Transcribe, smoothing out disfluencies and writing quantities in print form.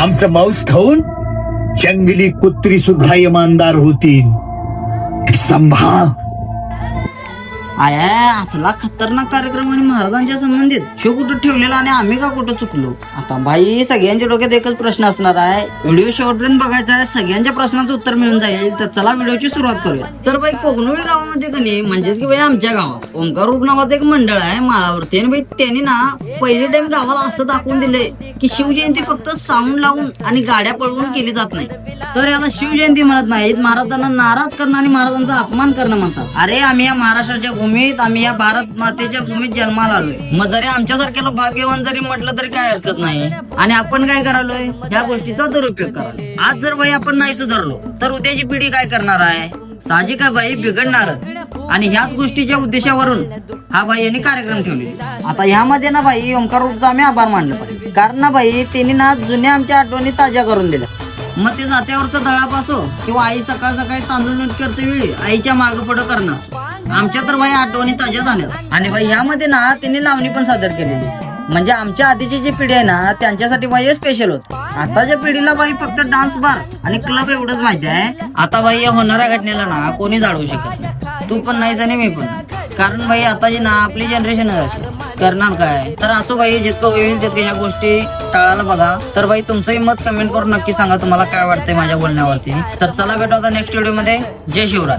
आमचं मांस खाऊन जंगली कुत्री सुद्धा इमानदार होतील. संभा आय असला खतरनाक कार्यक्रम आणि महाराजांच्या संबंधित हे कुठं ठेवलेला आणि आम्ही का कुठं चुकलो. आता बाई सगळ्यांच्या डोक्यात एकच प्रश्न असणार आहे. व्हिडिओ शेवटपर्यंत बघायचा आहे. सगळ्यांच्या प्रश्नाचं उत्तर मिळून जाईल. तर चला व्हिडिओची सुरुवात करूया. तर बाई कोकणोळी गावामध्ये कणी म्हणजेच की बाई आमच्या गावात ओंकार रूप नावाचं एक मंडळ आहे माळावरती. आणि बाई त्यांनी ना पहिले टाइम गावाला असं दाखवून दिले की शिवजयंती फक्त साऊंड लावून आणि गाड्या पळवून केली जात नाही. तर याला शिवजयंती म्हणत नाहीत, महाराजांना नाराज करणं आणि महाराजांचा अपमान करणं म्हणतात. अरे आम्ही या महाराष्ट्राच्या भूमीत, आम्ही या भारत मातेच्या भूमीत जन्माला आलोय. मग जरी आमच्यासारख्याला भाग्यवान जरी म्हटलं तरी काय हरकत नाही. आणि आपण काय करालोय, या गोष्टीचा दुरुपयोग करालोय. आज जर बाई आपण नाही सुधारलो तर उद्याची पिढी काय करणार आहे. साहजिक आहे बाई, बिघडणारच. आणि ह्याच गोष्टीच्या उद्देशावरून हा बाई यांनी कार्यक्रम ठेवले. आता ह्यामध्ये ना बाई ओंकार रूपचा आम्ही आभार मानलं पाहिजे. कारण ना बाई त्यांनी ना जुन्या आमच्या आठवणी ताज्या करून दिल्या. मग ते जात्यावरचा दळाप असो किंवा आई सकाळ सकाळी तांदूळ नीट करते वेळी आईच्या मागं पुढं करणं असो, आमच्या तर बाई आठवणी ताज्या झाल्या. आणि बाई ह्यामध्ये ना त्यांनी लावणी पण सादर केलेली. म्हणजे आमच्या आधीची जी पिढी आहे ना त्यांच्यासाठी बाई स्पेशल होत. आताच्या पिढीला बाई फक्त डान्स बार आणि क्लब एवढंच माहिती आहे. आता बाई या होणाऱ्या घटनेला ना कोणी जाळू शकत नाही. तू पण नाहीस आणि मी पण नाही. कारण बाई आताची ना आपली जनरेशन अशी करणार काय. तर असो बाई, जितकं होईल तितकं ह्या गोष्टी टाळायला बघा. तर बाई तुमचंही मत कमेंट करून नक्की सांगा तुम्हाला काय वाटतंय माझ्या बोलण्यावरती. तर चला भेटू आता नेक्स्ट व्हिडिओ मध्ये. जय शिवराय.